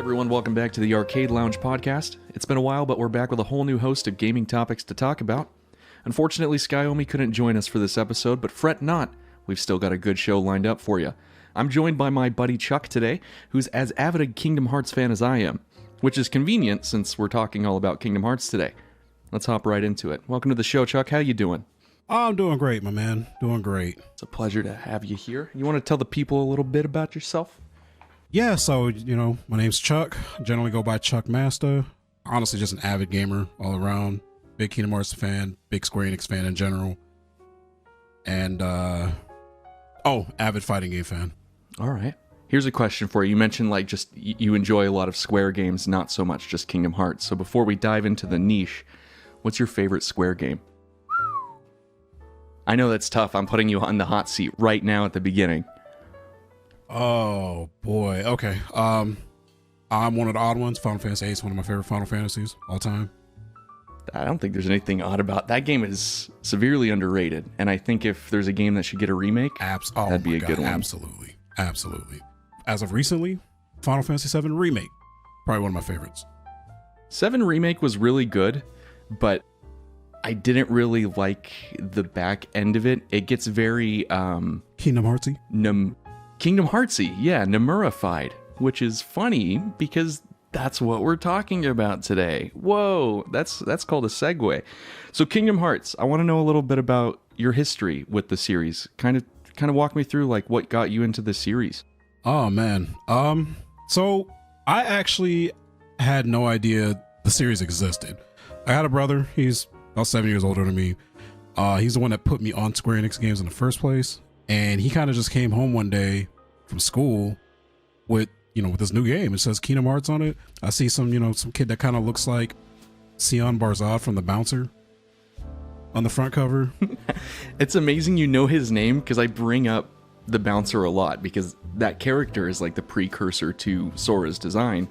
everyone, welcome back to the Aarcadee Lounge podcast. It's been a while, but we're back with a whole new host of gaming topics to talk about. Unfortunately, Skyomi couldn't join us for this episode, but fret not, we've still got a good show lined up for you. I'm joined by my buddy Chuck today, who's as avid a Kingdom Hearts fan as I am, which is convenient since we're talking all about Kingdom Hearts today. Let's hop right into it. Welcome to the show, Chuck. How you doing? I'm doing great, my man. Doing great. It's a pleasure to have you here. You want to tell the people a little bit about yourself? Yeah, so, my name's Chuck. Generally go by ChuckMasta. Honestly, just an avid gamer all around. Big Kingdom Hearts fan, big Square Enix fan in general. And, avid fighting game fan. All right. Here's a question for you. You mentioned, you enjoy a lot of Square games, not so much just Kingdom Hearts. So before we dive into the niche, what's your favorite Square game? I know that's tough. I'm putting you on the hot seat right now at the beginning. Oh boy. Okay. I'm one of the odd ones. Final Fantasy VIII is one of my favorite Final Fantasies all time. I don't think there's anything odd about that game. Is severely underrated, and I think if there's a game that should get a remake, that'd be a good one. Absolutely. As of recently, Final Fantasy VII Remake, probably one of my favorites. 7 Remake was really good, but I didn't really like the back end of it. It gets very Kingdom Heartsy. Kingdom Heartsy, yeah, Nomura-fied, which is funny because that's what we're talking about today. Whoa, that's called a segue. So Kingdom Hearts, I want to know a little bit about your history with the series. Kind of walk me through what got you into the series. Oh man. So I actually had no idea the series existed. I had a brother, he's about 7 years older than me. He's the one that put me on Square Enix games in the first place. And he kind of just came home one day from school with this new game. It says Kingdom Hearts on it. I see some kid that kind of looks like Sion Barzad from The Bouncer on the front cover. It's amazing you know his name because I bring up The Bouncer a lot because that character is like the precursor to Sora's design.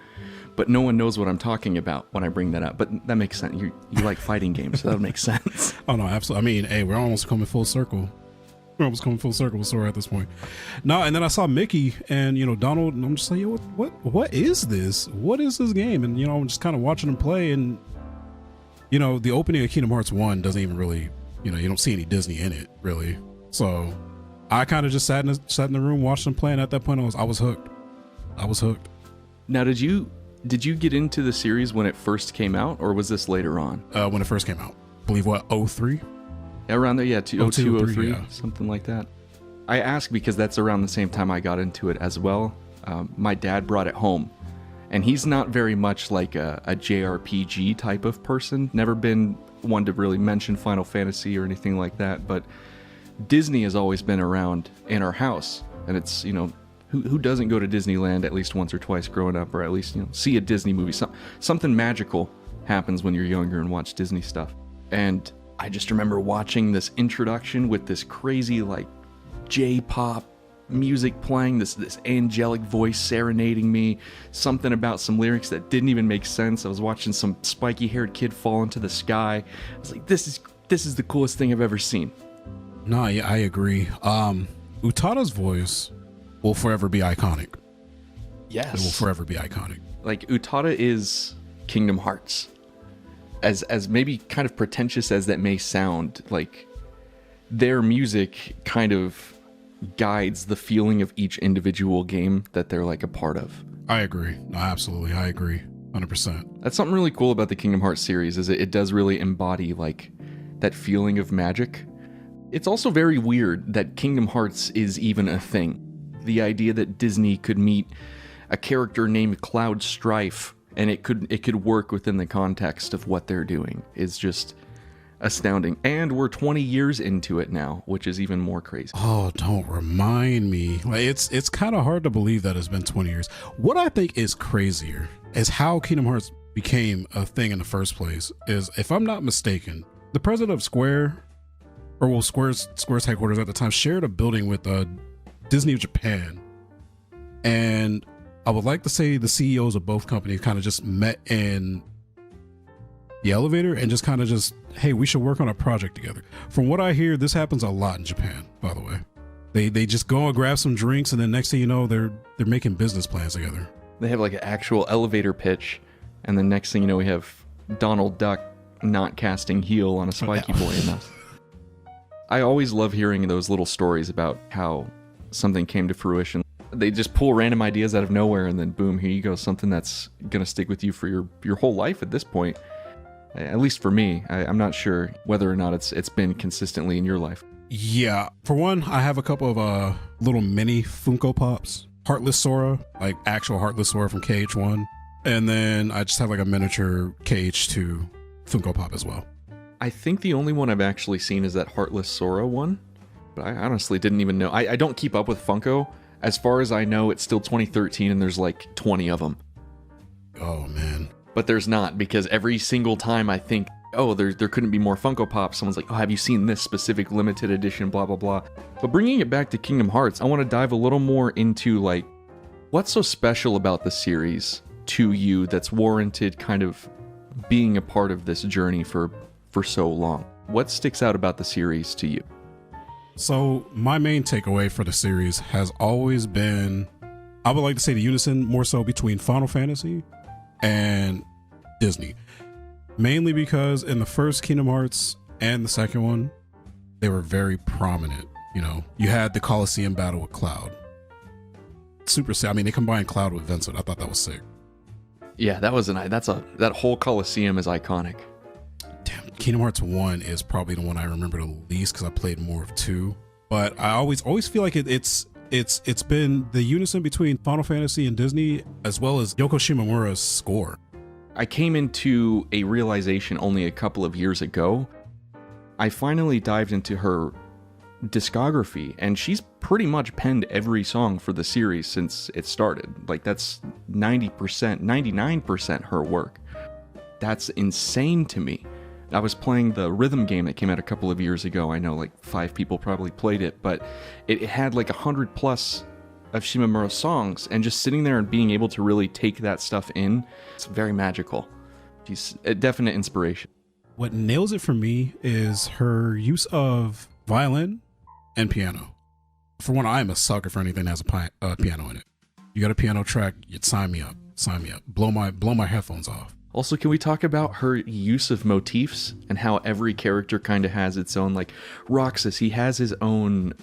But no one knows what I'm talking about when I bring that up. But that makes sense. You like fighting games, so that makes sense. Oh, no, absolutely. I mean, hey, we're almost coming full circle. We're almost coming full circle with Sora at this point. No, and then I saw Mickey and, Donald, and I'm just like, what is this? What is this game? And, I'm just kind of watching them play. And, the opening of Kingdom Hearts 1 doesn't even really, you don't see any Disney in it, really. So I kind of just sat in the room, watched them play. And at that point, I was hooked. Now, did you get into the series when it first came out, or was this later on? When it first came out. I believe, 03? Around there, yeah, 02, 03, yeah. Something like that. I ask because that's around the same time I got into it as well. My dad brought it home, and he's not very much like a JRPG type of person. Never been one to really mention Final Fantasy or anything like that, but Disney has always been around in our house, and it's, who doesn't go to Disneyland at least once or twice growing up, or at least, see a Disney movie. Something magical happens when you're younger and watch Disney stuff. And I just remember watching this introduction with this crazy J-pop music playing, this angelic voice serenading me, something about some lyrics that didn't even make sense. I was watching some spiky-haired kid fall into the sky. I was like, this is the coolest thing I've ever seen. No, yeah, I agree. Utada's voice will forever be iconic. Yes. It will forever be iconic. Utada is Kingdom Hearts. As maybe kind of pretentious as that may sound, their music kind of guides the feeling of each individual game that they're a part of. I agree. No, absolutely. I agree. 100%. That's something really cool about the Kingdom Hearts series is it does really embody that feeling of magic. It's also very weird that Kingdom Hearts is even a thing. The idea that Disney could meet a character named Cloud Strife and it could work within the context of what they're doing is just astounding. And we're 20 years into it now, which is even more crazy. Oh, don't remind me. It's kind of hard to believe that it's been 20 years. What I think is crazier is how Kingdom Hearts became a thing in the first place. Is, if I'm not mistaken, the president of Square, Square's headquarters at the time, shared a building with Disney of Japan. And I would like to say the CEOs of both companies kind of just met in the elevator and just hey, we should work on a project together. From what I hear, this happens a lot in Japan, by the way. They just go and grab some drinks, and then next thing you know, they're making business plans together. They have like an actual elevator pitch, and the next thing you know, we have Donald Duck not casting heel on a Spiky Boy enough. I always love hearing those little stories about how something came to fruition. They just pull random ideas out of nowhere, and then boom, here you go, something that's gonna stick with you for your whole life at this point. At least for me. I'm not sure whether or not it's been consistently in your life. Yeah. For one, I have a couple of little mini Funko Pops. Heartless Sora, like actual Heartless Sora from KH1. And then I just have like a miniature KH2 Funko Pop as well. I think the only one I've actually seen is that Heartless Sora one. But I honestly didn't even know. I don't keep up with Funko. As far as I know, it's still 2013 and there's like 20 of them. Oh, man. But there's not, because every single time I think, oh, there couldn't be more Funko Pops, someone's like, oh, have you seen this specific limited edition, blah, blah, blah. But bringing it back to Kingdom Hearts, I want to dive a little more into, like, what's so special about the series to you that's warranted kind of being a part of this journey for so long? What sticks out about the series to you? So my main takeaway for the series has always been, I would like to say the unison more so between Final Fantasy and Disney. Mainly because in the first Kingdom Hearts and the second one, they were very prominent. You know, you had the Coliseum battle with Cloud. Super sick. I mean, they combined Cloud with Vincent. I thought that was sick. Yeah, that whole Coliseum is iconic. Damn, Kingdom Hearts 1 is probably the one I remember the least because I played more of 2. But I always feel like it's been the unison between Final Fantasy and Disney, as well as Yoko Shimomura's score. I came into a realization only a couple of years ago. I finally dived into her discography, and she's pretty much penned every song for the series since it started. Like, that's 90%, 99% her work. That's insane to me. I was playing the rhythm game that came out a couple of years ago. I know like 5 people probably played it, but it had like 100 plus of Shimomura's songs, and just sitting there and being able to really take that stuff in, it's very magical. She's a definite inspiration. What nails it for me is her use of violin and piano. For one, I am a sucker for anything that has a piano in it. You got a piano track, you'd sign me up. Blow my headphones off. Also, can we talk about her use of motifs and how every character kind of has its own, like Roxas, he has his own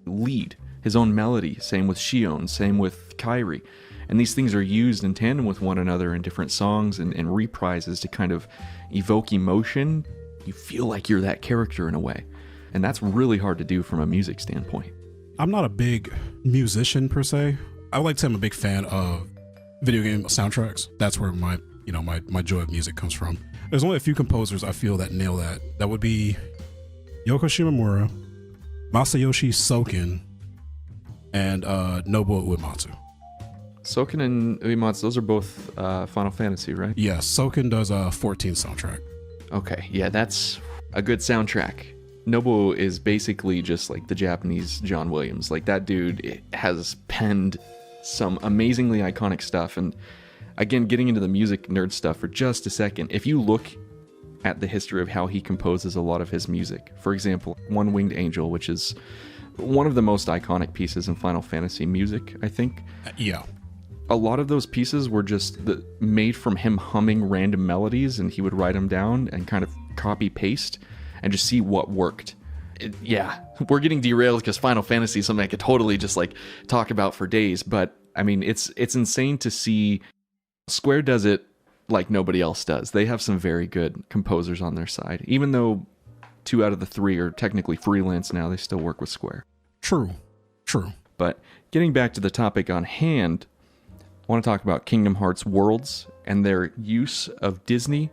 lead, his own melody, same with Shion, same with Kairi. And these things are used in tandem with one another in different songs and reprises to kind of evoke emotion. You feel like you're that character in a way. And that's really hard to do from a music standpoint. I'm not a big musician per se. I would like to say I'm a big fan of video game soundtracks. That's where my joy of music comes from. There's only a few composers I feel that nail that. That would be Yoko Shimomura, Masayoshi Soken, and Nobuo Uematsu. Soken and Uematsu, those are both Final Fantasy, right? Yeah, Soken does a 14 soundtrack. Okay, yeah, that's a good soundtrack. Nobuo is basically just like the Japanese John Williams. Like, that dude has penned some amazingly iconic stuff. And again, getting into the music nerd stuff for just a second, if you look at the history of how he composes a lot of his music, for example, One Winged Angel, which is one of the most iconic pieces in Final Fantasy music, I think. Yeah. A lot of those pieces were just made from him humming random melodies, and he would write them down and kind of copy paste and just see what worked. Yeah, we're getting derailed because Final Fantasy is something I could totally just like talk about for days. But I mean, it's insane to see. Square does it like nobody else does. They have some very good composers on their side. Even though 2 out of the 3 are technically freelance now, they still work with Square. True. But getting back to the topic on hand, I want to talk about Kingdom Hearts worlds and their use of Disney.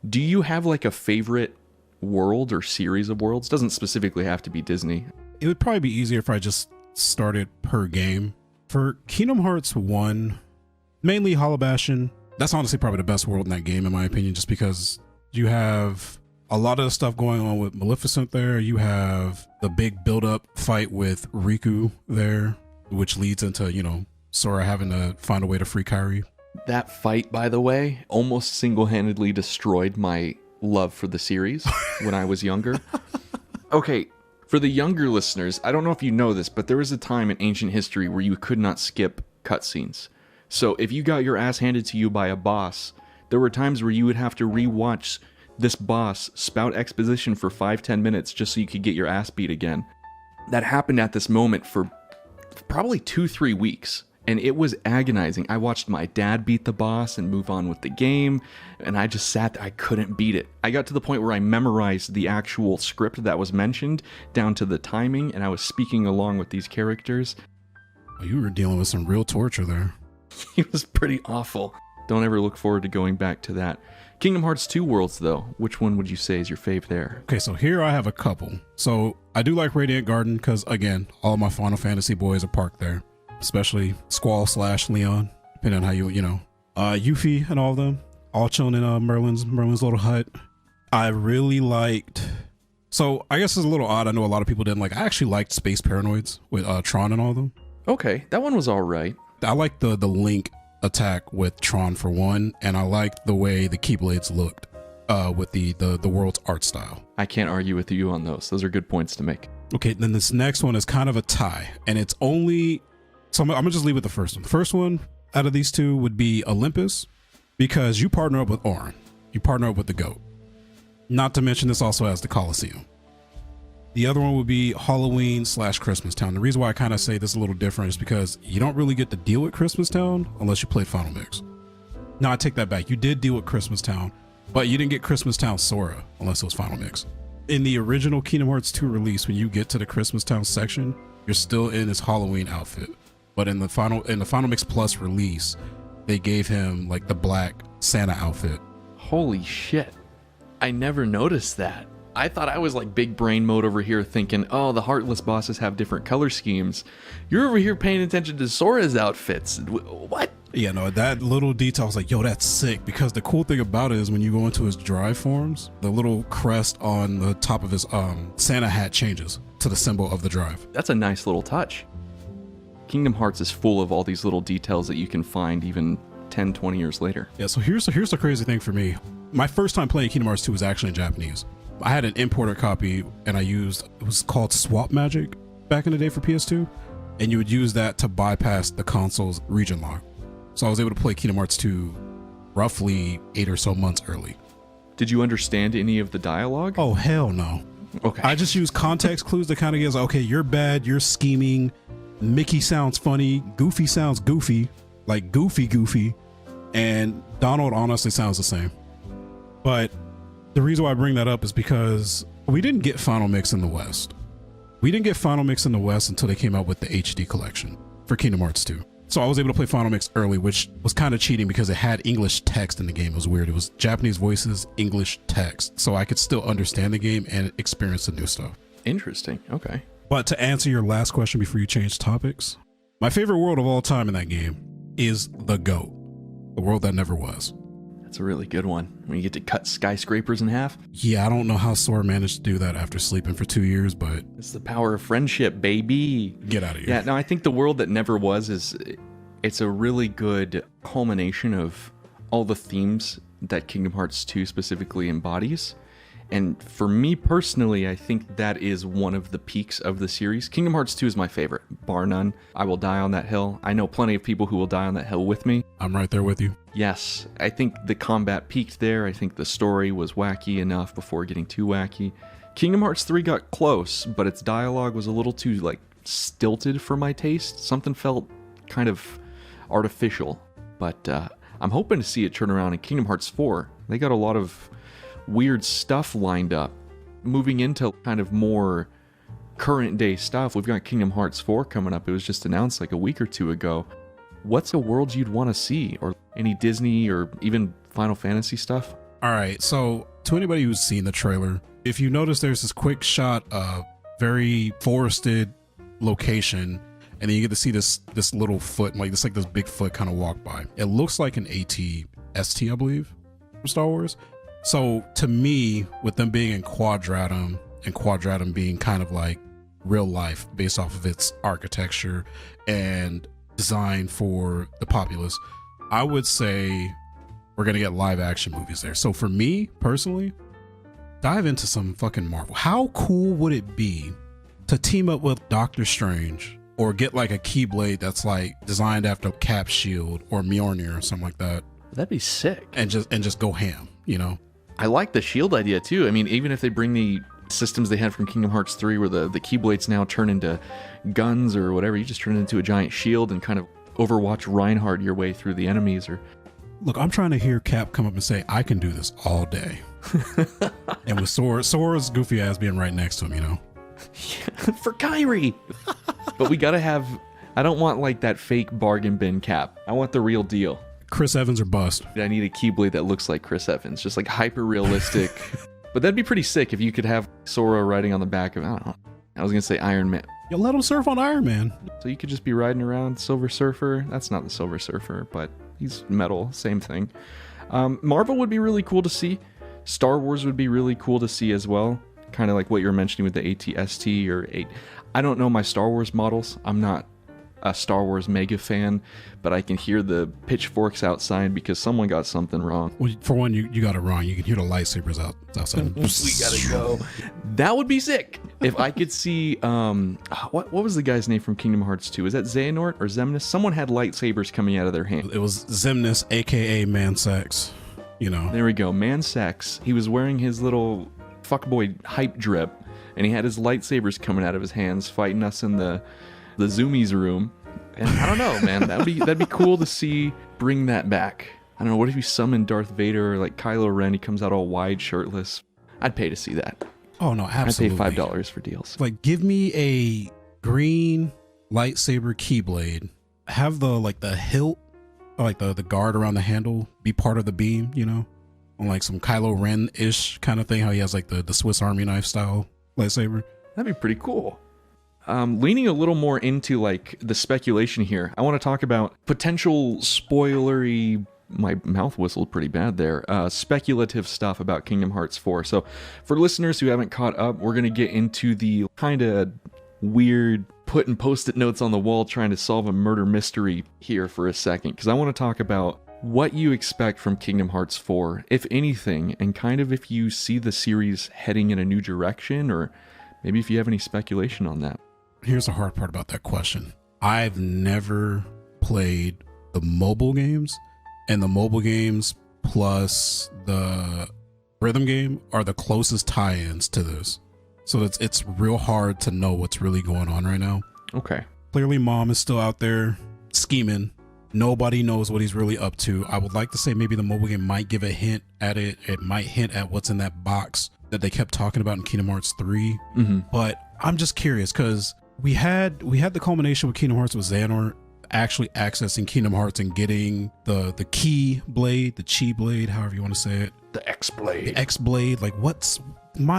Do you have like a favorite world or series of worlds? Doesn't specifically have to be Disney. It would probably be easier if I just started per game. For Kingdom Hearts 1, mainly Hollow Bastion. That's honestly probably the best world in that game, in my opinion, just because you have a lot of the stuff going on with Maleficent there. You have the big build-up fight with Riku there, which leads into, Sora having to find a way to free Kairi. That fight, by the way, almost single-handedly destroyed my love for the series when I was younger. Okay, for the younger listeners, I don't know if you know this, but there was a time in ancient history where you could not skip cutscenes. So if you got your ass handed to you by a boss, there were times where you would have to rewatch this boss spout exposition for 5-10 minutes just so you could get your ass beat again. That happened at this moment for probably 2-3 weeks. And it was agonizing. I watched my dad beat the boss and move on with the game, and I just sat there. I couldn't beat it. I got to the point where I memorized the actual script that was mentioned down to the timing, and I was speaking along with these characters. Oh, you were dealing with some real torture there. It was pretty awful. Don't ever look forward to going back to that. Kingdom Hearts 2 worlds, though. Which one would you say is your fave there? Okay, so here I have a couple. So I do like Radiant Garden because, again, all of my Final Fantasy boys are parked there. Especially Squall/Leon, depending on how Yuffie and all of them, all chilling in Merlin's little hut. I really liked. So I guess it's a little odd. I know a lot of people didn't like. I actually liked Space Paranoids with Tron and all of them. Okay, that one was all right. I liked the Link attack with Tron for one, and I liked the way the Keyblades looked with the world's art style. I can't argue with you on those. Those are good points to make. Okay, then this next one is kind of a tie, and it's only. So I'm gonna just leave with the first one. The first one out of these two would be Olympus, because you partner up with Auron. You partner up with the GOAT. Not to mention this also has the Coliseum. The other one would be Halloween/Christmas Town. The reason why I kind of say this is a little different is because you don't really get to deal with Christmas Town unless you played Final Mix. No, I take that back. You did deal with Christmas Town, but you didn't get Christmas Town Sora unless it was Final Mix. In the original Kingdom Hearts 2 release, when you get to the Christmas Town section, you're still in his Halloween outfit. But in the Final Mix Plus release, they gave him like the black Santa outfit. Holy shit. I never noticed that. I thought I was like big brain mode over here thinking, oh, the Heartless bosses have different color schemes. You're over here paying attention to Sora's outfits. What? Yeah, no, that little detail, I was like, yo, that's sick. Because the cool thing about it is when you go into his drive forms, the little crest on the top of his Santa hat changes to the symbol of the drive. That's a nice little touch. Kingdom Hearts is full of all these little details that you can find even 10, 20 years later. Yeah, so here's the crazy thing for me. My first time playing Kingdom Hearts 2 was actually in Japanese. I had an importer copy and it was called Swap Magic back in the day for PS2. And you would use that to bypass the console's region lock. So I was able to play Kingdom Hearts 2 roughly 8 or so months early. Did you understand any of the dialogue? Oh, hell no. Okay. I just used context clues to kind of get, okay, you're bad, you're scheming. Mickey sounds funny. Goofy sounds goofy. Like goofy. And Donald honestly sounds the same. But the reason why I bring that up is because we didn't get Final Mix in the West. We didn't get Final Mix in the West until they came out with the HD collection for Kingdom Hearts 2. So I was able to play Final Mix early, which was kind of cheating because it had English text in the game. It was weird. It was Japanese voices, English text. So I could still understand the game and experience the new stuff. Interesting. Okay. But to answer your last question before you change topics, my favorite world of all time in that game is the GOAT, the world that never was. That's a really good one. When you get to cut skyscrapers in half. Yeah, I don't know how Sora managed to do that after sleeping for 2 years, but it's the power of friendship, baby. Get out of here. Yeah, no, I think the world that never was it's a really good culmination of all the themes that Kingdom Hearts 2 specifically embodies. And for me personally, I think that is one of the peaks of the series. Kingdom Hearts 2 is my favorite, bar none. I will die on that hill. I know plenty of people who will die on that hill with me. I'm right there with you. Yes, I think the combat peaked there. I think the story was wacky enough before getting too wacky. Kingdom Hearts 3 got close, but its dialogue was a little too, stilted for my taste. Something felt kind of artificial. But I'm hoping to see it turn around in Kingdom Hearts 4. They got a lot of weird stuff lined up. Moving into kind of more current day stuff, we've got Kingdom Hearts 4 coming up. It was just announced a week or two ago. What's a world you'd want to see? Or any Disney or even Final Fantasy stuff? All right, so to anybody who's seen the trailer, if you notice there's this quick shot of very forested location, and then you get to see this little foot, this big foot kind of walk by. It looks like an AT-ST, I believe, from Star Wars. So to me, with them being in Quadratum, and Quadratum being kind of like real life based off of its architecture and design for the populace, I would say we're going to get live action movies there. So for me personally, dive into some fucking Marvel. How cool would it be to team up with Doctor Strange or get like a Keyblade that's like designed after Cap's shield or Mjolnir or something like that, That'd be sick. and just go ham, you know? I like the shield idea too. I mean, even if they bring the systems they had from Kingdom Hearts 3 where the Keyblades now turn into guns or whatever, you just turn it into a giant shield and kind of Overwatch Reinhardt your way through the enemies. Or Look, I'm trying to hear Cap come up and say, I can do this all day. And with Sora's goofy ass being right next to him, you know? for Kyrie. But we gotta have, I don't want like that fake bargain bin Cap. I want the real deal. Chris Evans or bust. I need a Keyblade that looks like Chris Evans, just like hyper realistic. But that'd be pretty sick if you could have Sora riding on the back of, I don't know, I was gonna say Iron Man. You let him surf on Iron Man. So you could just be riding around Silver Surfer. That's not the Silver Surfer, but he's metal, same thing. Marvel would be really cool to see. Star Wars would be really cool to see as well. Kind of like what you were mentioning with the AT-ST or 8. I don't know my Star Wars models. I'm not a Star Wars mega fan, but I can hear the pitchforks outside because someone got something wrong. Well, for one, you got it wrong. You can hear the lightsabers outside. We gotta go. That would be sick. If I could see, what was the guy's name from Kingdom Hearts 2? Is that Xehanort or Xemnas? Someone had lightsabers coming out of their hand. It was Xemnas, aka Mansex. You know. There we go, Mansex. He was wearing his little fuckboy hype drip, and he had his lightsabers coming out of his hands, fighting us in the Zoomies room. And I don't know, man. That'd be cool to see. Bring that back. I don't know. What if you summon Darth Vader or like Kylo Ren? He comes out all wide, shirtless. I'd pay to see that. Oh no, absolutely. I'd pay $5 for deals. Like, give me a green lightsaber Keyblade. Have the hilt, like the guard around the handle, be part of the beam. You know, on like some Kylo Ren-ish kind of thing. How he has like the Swiss Army knife style lightsaber. That'd be pretty cool. Leaning a little more into like the speculation here, I want to talk about potential spoilery, my mouth whistled pretty bad there, speculative stuff about Kingdom Hearts 4. So for listeners who haven't caught up, we're going to get into the kind of weird putting post-it notes on the wall trying to solve a murder mystery here for a second, because I want to talk about what you expect from Kingdom Hearts 4, if anything, and kind of if you see the series heading in a new direction, or maybe if you have any speculation on that. Here's the hard part about that question. I've never played the mobile games, and the mobile games plus the rhythm game are the closest tie-ins to this. So it's real hard to know what's really going on right now. Okay. Clearly Mom is still out there scheming. Nobody knows what he's really up to. I would like to say maybe the mobile game might give a hint at it. It might hint at what's in that box that they kept talking about in Kingdom Hearts 3. Mm-hmm. But I'm just curious because we had the culmination with Kingdom Hearts with Xehanort actually accessing Kingdom Hearts and getting the key blade, the chi blade, however you want to say it. The X-Blade. The X-Blade. Like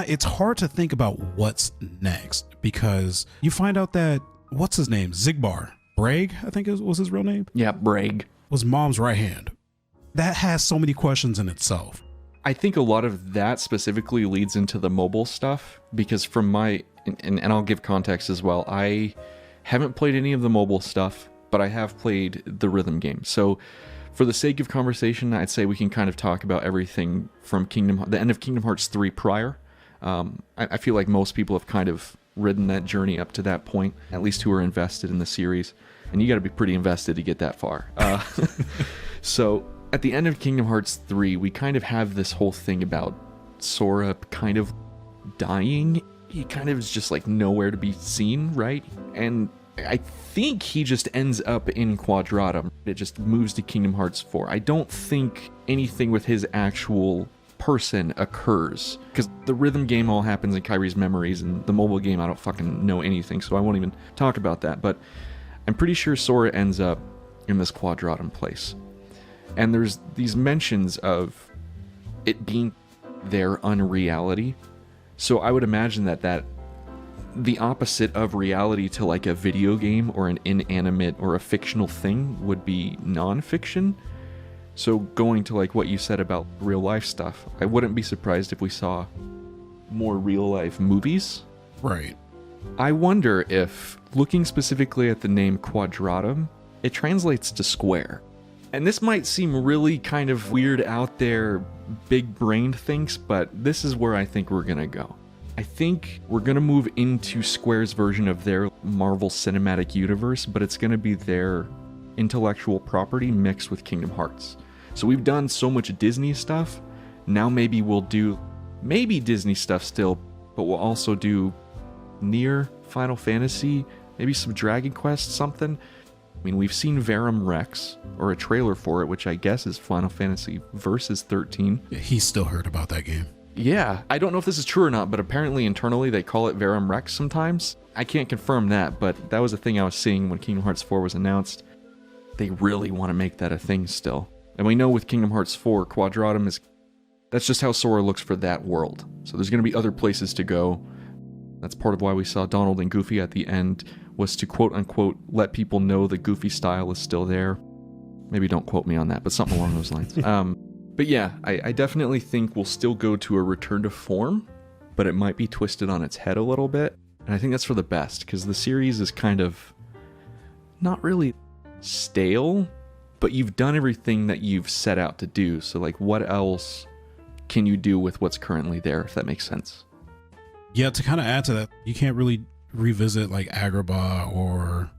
it's hard to think about what's next because you find out that, what's his name? Zigbar. Bragg, I think was his real name. Yeah, Bragg. Was Mom's right hand. That has so many questions in itself. I think a lot of that specifically leads into the mobile stuff because from my, and I'll give context as well, I haven't played any of the mobile stuff, but I have played the rhythm game. So for the sake of conversation, I'd say we can kind of talk about everything from the end of Kingdom Hearts 3 prior. I feel like most people have kind of ridden that journey up to that point, at least who are invested in the series. And you got to be pretty invested to get that far. So at the end of Kingdom Hearts 3, we kind of have this whole thing about Sora kind of dying. He kind of is just like nowhere to be seen, right? And I think he just ends up in Quadratum. It just moves to Kingdom Hearts 4. I don't think anything with his actual person occurs because the rhythm game all happens in Kyrie's memories, and the mobile game I don't fucking know anything, so I won't even talk about that. But I'm pretty sure Sora ends up in this Quadratum place. And there's these mentions of it being their unreality. So I would imagine that the opposite of reality to like a video game or an inanimate or a fictional thing would be non-fiction. So going to like what you said about real life stuff, I wouldn't be surprised if we saw more real life movies. Right. I wonder if, looking specifically at the name Quadratum, it translates to square. And this might seem really kind of weird out there, big brained things, but this is where I think we're gonna go. I I think we're going to move into Square's version of their Marvel Cinematic Universe, but it's going to be their intellectual property mixed with Kingdom Hearts. So we've done so much Disney stuff. Now maybe we'll do Disney stuff still, but we'll also do Nier, Final Fantasy, maybe some Dragon Quest, something. I mean, we've seen Verum Rex, or a trailer for it, which I guess is Final Fantasy Versus 13. Yeah, he still heard about that game. Yeah, I don't know if this is true or not, but apparently internally they call it Verum Rex sometimes. I can't confirm that, but that was a thing I was seeing when Kingdom Hearts 4 was announced. They really want to make that a thing still. And we know with Kingdom Hearts 4, Quadratum that's just how Sora looks for that world. So there's going to be other places to go. That's part of why we saw Donald and Goofy at the end, was to quote-unquote let people know the Goofy style is still there. Maybe don't quote me on that, but something along those lines. But yeah, I definitely think we'll still go to a return to form, but it might be twisted on its head a little bit. And I think that's for the best, because the series is kind of not really stale, but you've done everything that you've set out to do. So like, what else can you do with what's currently there, if that makes sense? Yeah, to kind of add to that, you can't really revisit like Agrabah or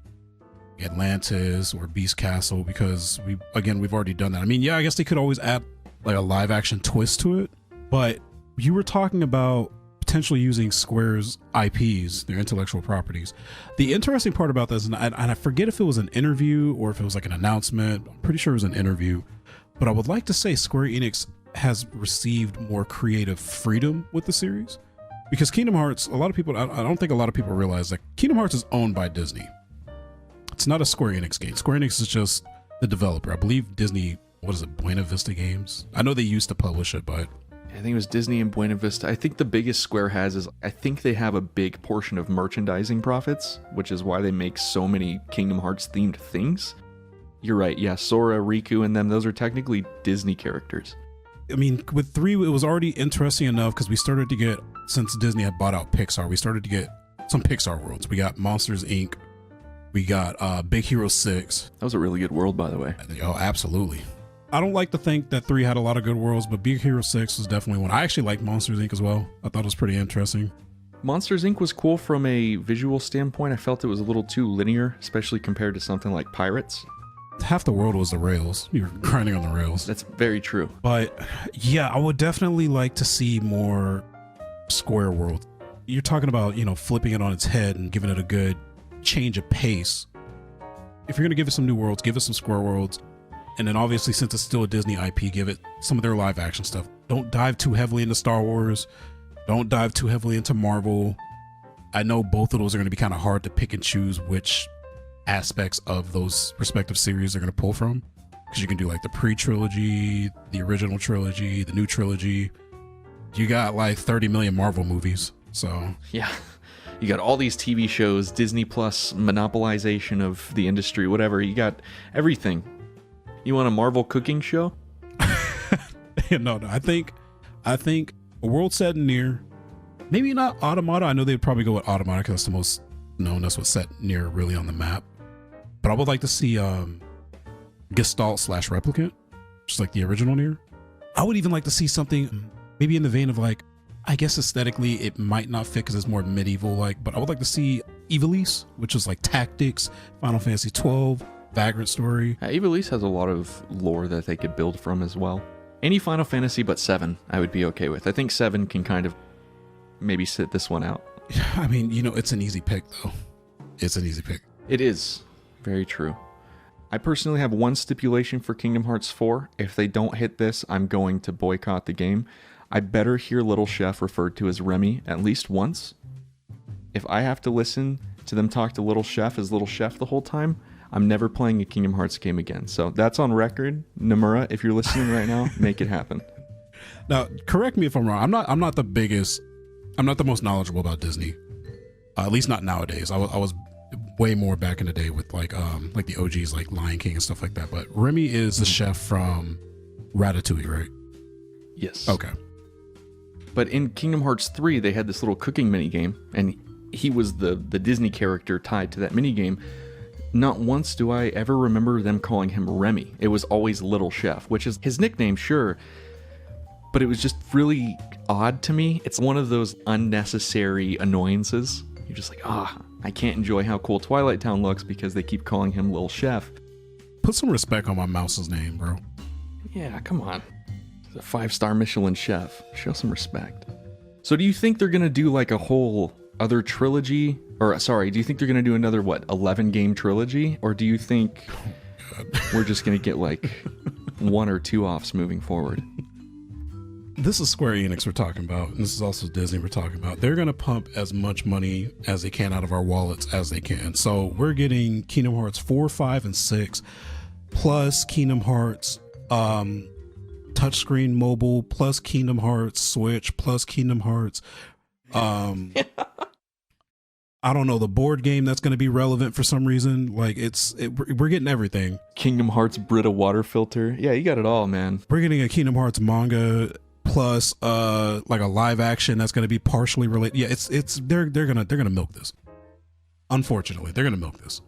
Atlantis or Beast Castle because we've already done that. I mean, yeah, I guess they could always add like a live action twist to it, but you were talking about potentially using Square's IPs, their intellectual properties. The interesting part about this, and I forget if it was an interview or if it was like an announcement, I'm pretty sure it was an interview, but I would like to say Square Enix has received more creative freedom with the series. Because Kingdom Hearts, I don't think a lot of people realize that Kingdom Hearts is owned by Disney. It's not a Square Enix game. Square Enix is just the developer. I believe Disney, Buena Vista Games? I know they used to publish it, but... I think it was Disney and Buena Vista. I think the biggest Square has is, I think they have a big portion of merchandising profits, which is why they make so many Kingdom Hearts themed things. You're right, yeah, Sora, Riku, and them, those are technically Disney characters. I mean, with 3, it was already interesting enough because we started to get, since Disney had bought out Pixar, we started to get some Pixar worlds. We got Monsters, Inc. We got Big Hero 6. That was a really good world, by the way. Oh, absolutely. I don't like to think that 3 had a lot of good worlds, but Big Hero 6 was definitely one. I actually liked Monsters, Inc. as well. I thought it was pretty interesting. Monsters, Inc. was cool from a visual standpoint. I felt it was a little too linear, especially compared to something like Pirates. Half the world was the rails. You were grinding on the rails. That's very true. But yeah, I would definitely like to see more Square World. You're talking about, flipping it on its head and giving it a good change of pace. If you're going to give it some new worlds, give it some Square Worlds. And then obviously, since it's still a Disney IP, give it some of their live action stuff. Don't dive too heavily into Star Wars. Don't dive too heavily into Marvel. I know both of those are going to be kind of hard to pick and choose which aspects of those respective series they're going to pull from, because you can do like the pre-trilogy, the original trilogy, the new trilogy. You got like 30 million Marvel movies, so yeah, you got all these TV shows, Disney Plus monopolization of the industry, whatever. You got everything. You want a Marvel cooking show? No, I think a world set near, maybe not Automata. I know they'd probably go with Automata because that's the most known. That's what's set near really on the map. But I would like to see Gestalt / Replicant, just like the original Nier. I would even like to see something maybe in the vein of like, I guess aesthetically it might not fit because it's more medieval like, but I would like to see Ivalice, which is like tactics, Final Fantasy 12, Vagrant Story. Ivalice has a lot of lore that they could build from as well. Any Final Fantasy but 7 I would be okay with. I think 7 can kind of maybe sit this one out. I mean, it's an easy pick though. It's an easy pick. It is. Very true. I personally have one stipulation for Kingdom Hearts 4. If they don't hit this, I'm going to boycott the game. I better hear Little Chef referred to as Remy at least once. If I have to listen to them talk to Little Chef as Little Chef the whole time, I'm never playing a Kingdom Hearts game again. So that's on record. Nomura, if you're listening right now, make it happen. Now, correct me if I'm wrong. I'm not the most knowledgeable about Disney. At least not nowadays. I was way more back in the day with like the OGs like Lion King and stuff like that. But Remy is the chef from Ratatouille, right? Yes. Okay. But in Kingdom Hearts 3, they had this little cooking minigame, and he was the Disney character tied to that minigame. Not once do I ever remember them calling him Remy. It was always Little Chef, which is his nickname, sure. but it was just really odd to me. It's one of those unnecessary annoyances. You're just like, I can't enjoy how cool Twilight Town looks because they keep calling him Lil Chef. Put some respect on my mouse's name, bro. Yeah, come on. He's a 5-star Michelin chef. Show some respect. So do you think they're going to do like a whole other trilogy? Or sorry, do you think they're going to do another, 11-game trilogy? Or do you think we're just going to get like 1 or 2 offs moving forward? This is Square Enix we're talking about, and this is also Disney we're talking about. They're going to pump as much money as they can out of our wallets as they can. So we're getting Kingdom Hearts 4, 5, and 6, plus Kingdom Hearts touchscreen mobile, plus Kingdom Hearts Switch, plus Kingdom Hearts. I don't know, the board game that's going to be relevant for some reason. Like we're getting everything. Kingdom Hearts Brita water filter. Yeah, you got it all, man. We're getting a Kingdom Hearts manga. Plus, like a live action that's going to be partially related. Yeah, they're gonna milk this. Unfortunately, they're gonna milk this.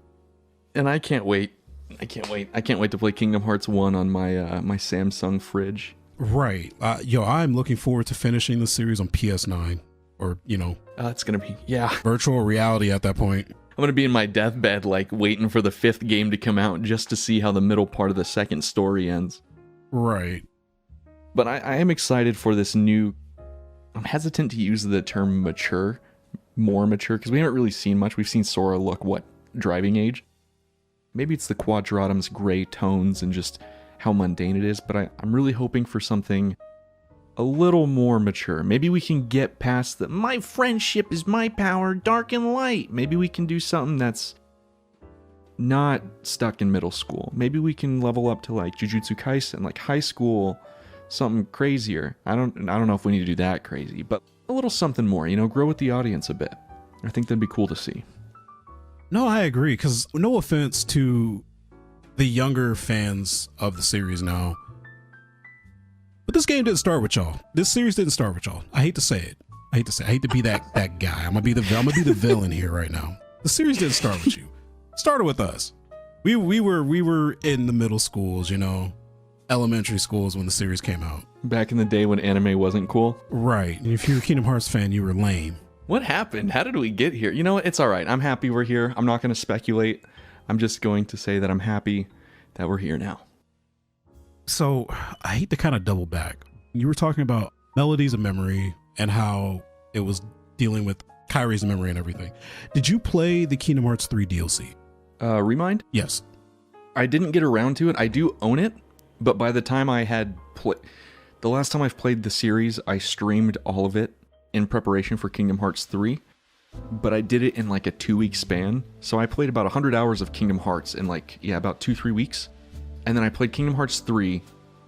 And I can't wait. I can't wait to play Kingdom Hearts 1 on my my Samsung fridge. Right. I'm looking forward to finishing the series on PS9, or it's gonna be virtual reality at that point. I'm gonna be in my deathbed, like waiting for the 5th game to come out just to see how the middle part of the second story ends. Right. But I am excited for this new... I'm hesitant to use the term mature, more mature, because we haven't really seen much. We've seen Sora look, driving age? Maybe it's the Quadratum's gray tones and just how mundane it is, but I'm really hoping for something a little more mature. Maybe we can get past the, my friendship is my power, dark and light. Maybe we can do something that's not stuck in middle school. Maybe we can level up to like Jujutsu Kaisen, like high school... something crazier. I don't know if we need to do that crazy, but a little something more, grow with the audience a bit. I think that'd be cool to see. No, I agree, because no offense to the younger fans of the series now, but this game didn't start with y'all. This series didn't start with y'all. I hate to say it. I hate to be that guy. I'm gonna be the villain here right now. The series didn't start with you. It started with us. We were in the middle schools, elementary schools when the series came out. Back in the day when anime wasn't cool? Right. And if you're a Kingdom Hearts fan, you were lame. What happened? How did we get here? You know what? It's all right. I'm happy we're here. I'm not going to speculate. I'm just going to say that I'm happy that we're here now. So I hate to kind of double back. You were talking about Melodies of Memory and how it was dealing with Kyrie's memory and everything. Did you play the Kingdom Hearts 3 DLC? Remind? Yes. I didn't get around to it. I do own it. But by the time I had the last time I've played the series, I streamed all of it in preparation for Kingdom Hearts 3. But I did it in like a 2-week span. So I played about 100 hours of Kingdom Hearts in about 2-3 weeks. And then I played Kingdom Hearts 3.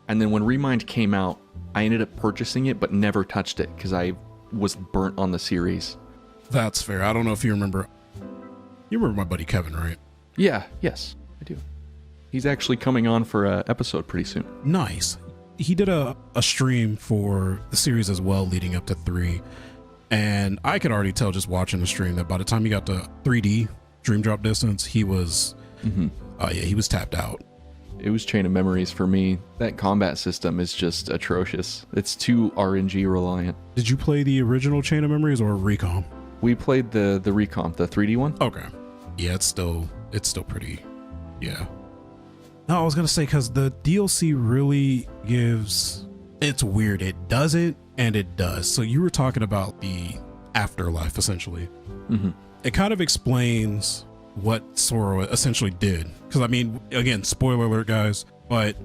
And then when Remind came out, I ended up purchasing it, but never touched it because I was burnt on the series. That's fair. I don't know if you remember. You remember my buddy Kevin, right? Yeah, yes, I do. He's actually coming on for an episode pretty soon. Nice. He did a stream for the series as well leading up to 3. And I could already tell just watching the stream that by the time he got to 3D, Dream Drop Distance, he was, he was tapped out. It was Chain of Memories for me. That combat system is just atrocious. It's too RNG reliant. Did you play the original Chain of Memories or Recom? We played the Recom, the 3D one. Okay. Yeah, it's still pretty, yeah. No, I was going to say, because the DLC really gives... It's weird. It doesn't, and it does. So you were talking about the afterlife, essentially. Mm-hmm. It kind of explains what Sora essentially did. Because, I mean, again, spoiler alert, guys, but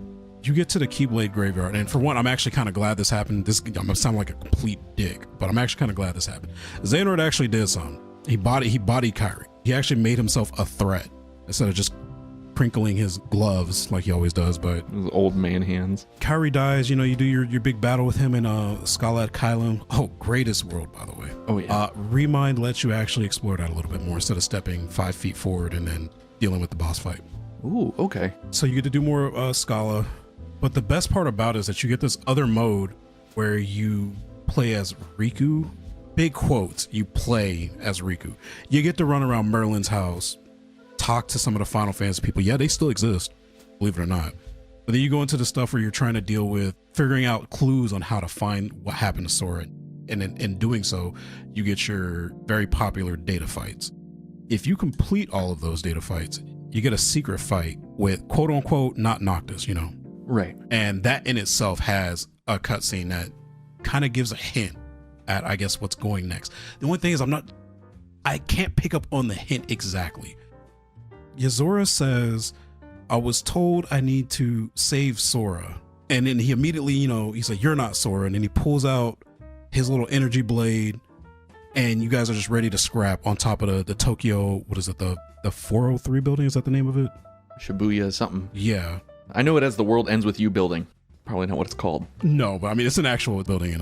you get to the Keyblade Graveyard, and for one, I'm actually kind of glad this happened. I'm going to sound like a complete dick, but I'm actually kind of glad this happened. Xehanort actually did something. He bodied Kyrie. He actually made himself a threat instead of just crinkling his gloves like he always does. But those old man hands. Kyrie dies, you do your big battle with him in Skalad Kylum. Oh, greatest world, by the way. Oh yeah. Remind lets you actually explore that a little bit more instead of stepping 5 feet forward and then dealing with the boss fight. Ooh, okay. So you get to do more Scala, but the best part about it is that you get this other mode where you play as Riku. Big quotes, you play as Riku. You get to run around Merlin's house, talk to some of the Final Fantasy people. Yeah, they still exist, believe it or not. But then you go into the stuff where you're trying to deal with figuring out clues on how to find what happened to Sora. And in doing so, you get your very popular data fights. If you complete all of those data fights, you get a secret fight with quote unquote not Noctis, you know. Right. And that in itself has a cutscene that kind of gives a hint at, I guess, what's going next. The only thing is I can't pick up on the hint exactly. Yozora says, I was told I need to save Sora. And then he immediately, you know, he's like, you're not Sora. And then he pulls out his little energy blade, and you guys are just ready to scrap on top of the Tokyo, what is it, the 403 building? Is that the name of it? Shibuya something. Yeah. I know it as the World Ends With You building. Probably not what it's called. No, but I mean, it's an actual building in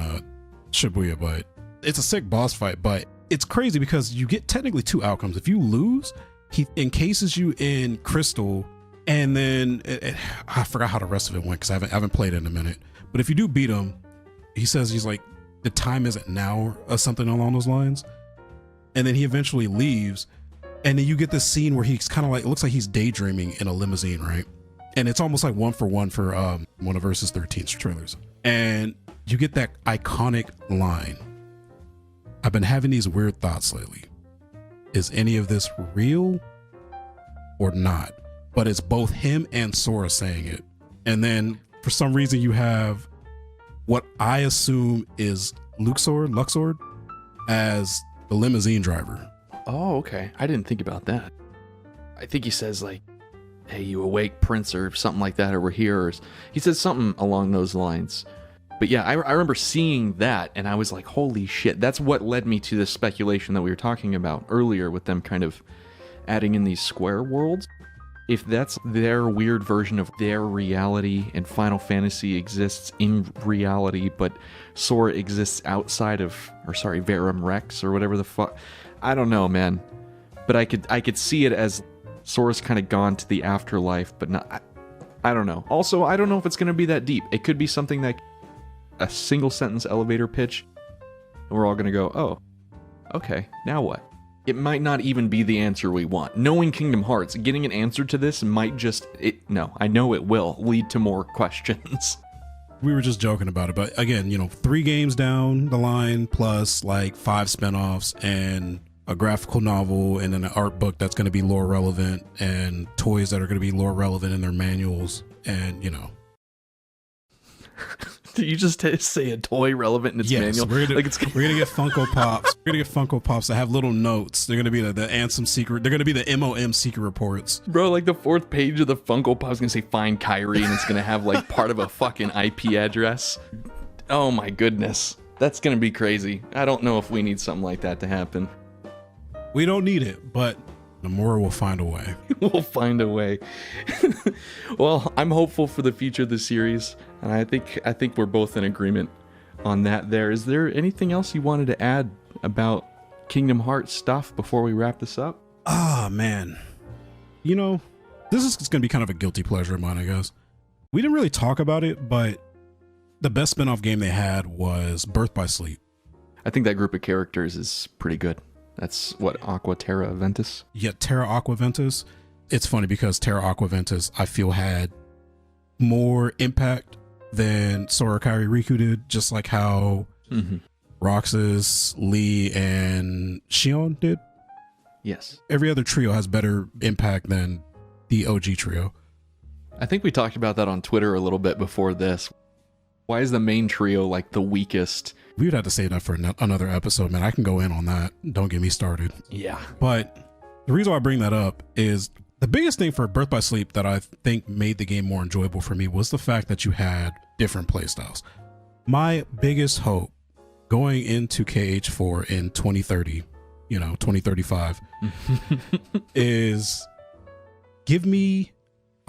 Shibuya, but it's a sick boss fight. But it's crazy because you get technically two outcomes. If you lose, he encases you in crystal, and then I forgot how the rest of it went because I haven't played it in a minute. But if you do beat him, he says he's like, the time isn't now, or something along those lines. And then he eventually leaves, and then you get this scene where he's kind of like, it looks like he's daydreaming in a limousine, right? And it's almost like one for one for one of Versus 13's trailers. And you get that iconic line. I've been having these weird thoughts lately. Is any of this real or not? But it's both him and Sora saying it. And then for some reason you have what I assume is Luxord as the limousine driver. Oh, okay. I didn't think about that. I think he says like, hey, you awake, Prince, or something like that, or we're here. Or he says something along those lines. But yeah, I remember seeing that, and I was like, holy shit. That's what led me to this speculation that we were talking about earlier with them kind of adding in these Square worlds. If that's their weird version of their reality and Final Fantasy exists in reality, but Sora exists outside of, Verum Rex or whatever the fuck. I don't know, man. But I could see it as Sora's kind of gone to the afterlife, but not. I don't know. Also, I don't know if it's going to be that deep. It could be something that a single sentence elevator pitch, and we're all going to go, oh, okay, now what? It might not even be the answer we want. Knowing Kingdom Hearts, getting an answer to this might just... I know it will lead to more questions. We were just joking about it, but again, 3 games down the line, plus like 5 spinoffs and a graphical novel and then an art book that's going to be lore relevant and toys that are going to be lore relevant in their manuals, and Did you just say a toy relevant in its manual? We're gonna get Funko Pops. We're gonna get Funko Pops that have little notes. They're gonna be the Ansem secret. They're gonna be the MOM secret reports. Bro, like the 4th page of the Funko Pop is gonna say "Find Kyrie" and it's gonna have like part of a fucking IP address. Oh my goodness, that's gonna be crazy. I don't know if we need something like that to happen. We don't need it, but Nomura will find a way. We'll find a way. Well, I'm hopeful for the future of the series, and I think we're both in agreement on that. Is there anything else you wanted to add about Kingdom Hearts stuff before we wrap this up? Ah, man. This is going to be kind of a guilty pleasure of mine, I guess. We didn't really talk about it, but the best spinoff game they had was Birth by Sleep. I think that group of characters is pretty good. That's what, Aqua Terra Ventus? Yeah, Terra Aqua Ventus. It's funny because Terra Aqua Ventus, I feel, had more impact than Sora Kairi Riku did, just like how Roxas, Lee, and Shion did. Yes. Every other trio has better impact than the OG trio. I think we talked about that on Twitter a little bit before this. Why is the main trio like the weakest? We would have to say that for another episode, man. I can go in on that. Don't get me started. Yeah. But the reason why I bring that up is the biggest thing for Birth by Sleep that I think made the game more enjoyable for me was the fact that you had different playstyles. My biggest hope going into KH4 in 2030, 2035, is give me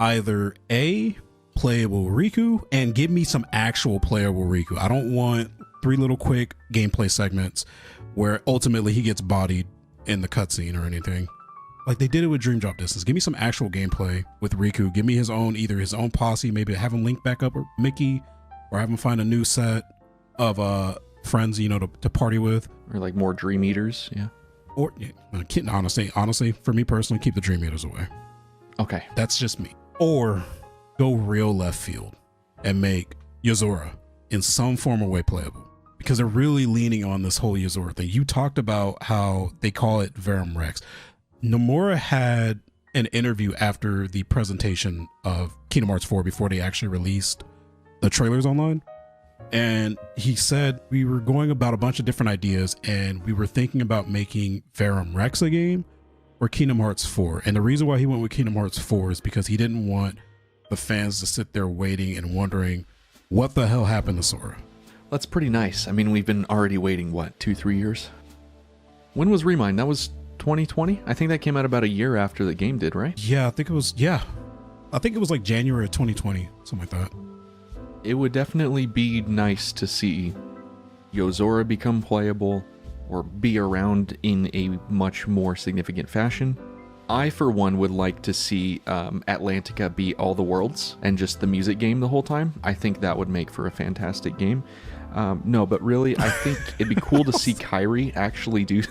either A, playable Riku, and give me some actual playable Riku. I don't want 3 little quick gameplay segments where ultimately he gets bodied in the cutscene or anything. Like they did it with Dream Drop Distance. Give me some actual gameplay with Riku. Give me either his own posse, maybe have him link back up with Mickey, or have him find a new set of friends, to party with. Or like more Dream Eaters, yeah. Or honestly, for me personally, keep the Dream Eaters away. Okay. That's just me. Or go real left field and make Yozora in some form or way playable, because they're really leaning on this whole Yozora thing. You talked about how they call it Verum Rex. Nomura had an interview after the presentation of Kingdom Hearts 4 before they actually released the trailers online. And he said we were going about a bunch of different ideas and we were thinking about making Verum Rex a game or Kingdom Hearts 4. And the reason why he went with Kingdom Hearts 4 is because he didn't want the fans to sit there waiting and wondering what the hell happened to Sora. That's pretty nice. I mean, we've been already waiting, what, 2-3 years? When was Remind? That was 2020? I think that came out about a year after the game did, right? Yeah, I think it was like January of 2020, something like that. It would definitely be nice to see Yozora become playable or be around in a much more significant fashion. I, for one, would like to see Atlantica be all the worlds and just the music game the whole time. I think that would make for a fantastic game. No, but really, I think it'd be cool to see Kairi actually do...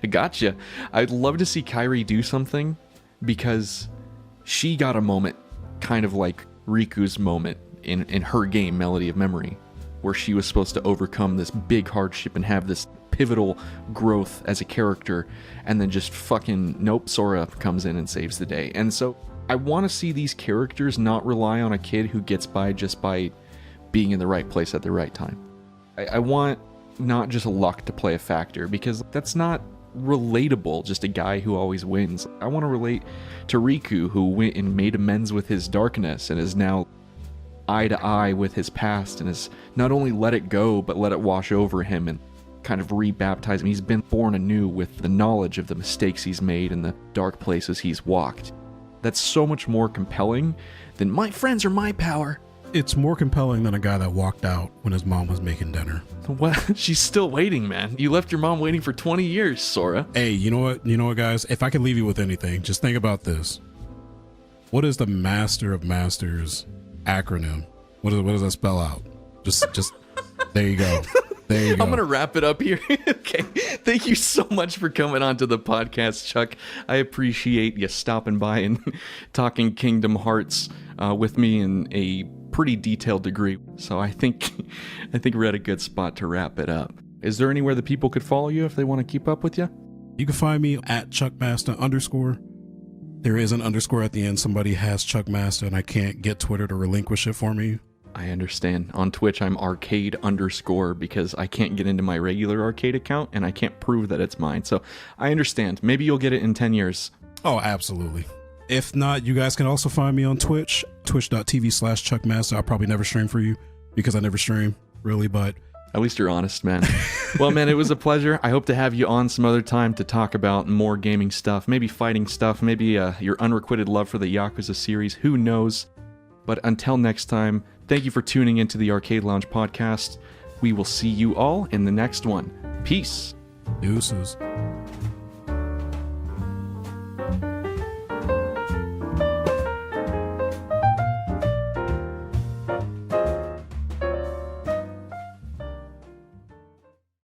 Gotcha. I'd love to see Kairi do something because she got a moment kind of like Riku's moment in her game, Melody of Memory, where she was supposed to overcome this big hardship and have this pivotal growth as a character, and then just fucking nope, Sora comes in and saves the day. And so I want to see these characters not rely on a kid who gets by just by being in the right place at the right time. I want not just luck to play a factor, because that's not relatable, just a guy who always wins. I want to relate to Riku, who went and made amends with his darkness and is now eye to eye with his past and has not only let it go, but let it wash over him and kind of rebaptize him. He's been born anew with the knowledge of the mistakes he's made and the dark places he's walked. That's so much more compelling than my friends are my power. It's more compelling than a guy that walked out when his mom was making dinner. What? She's still waiting, man. You left your mom waiting for 20 years, Sora. Hey, you know what, guys? If I could leave you with anything, just think about this. What is the Master of Masters acronym? What does that spell out? Just there you go. There you go. I'm going to wrap it up here. Okay. Thank you so much for coming on to the podcast, Chuck. I appreciate you stopping by and talking Kingdom Hearts with me in a pretty detailed degree. So I think we're at a good spot to wrap it up. Is there anywhere that people could follow you if they want to keep up with you? You can find me at ChuckMasta_. There is an underscore at the end. Somebody has ChuckMasta and I can't get Twitter to relinquish it for me. I understand. On Twitch, I'm Arcade_ because I can't get into my regular arcade account and I can't prove that it's mine. So I understand. Maybe you'll get it in 10 years. Oh, absolutely. If not, you guys can also find me on Twitch, twitch.tv/ChuckMasta. I'll probably never stream for you because I never stream, really, but... At least you're honest, man. Well, man, it was a pleasure. I hope to have you on some other time to talk about more gaming stuff, maybe fighting stuff, maybe your unrequited love for the Yakuza series. Who knows? But until next time, thank you for tuning into the Aarcadee Lounge podcast. We will see you all in the next one. Peace. Deuces.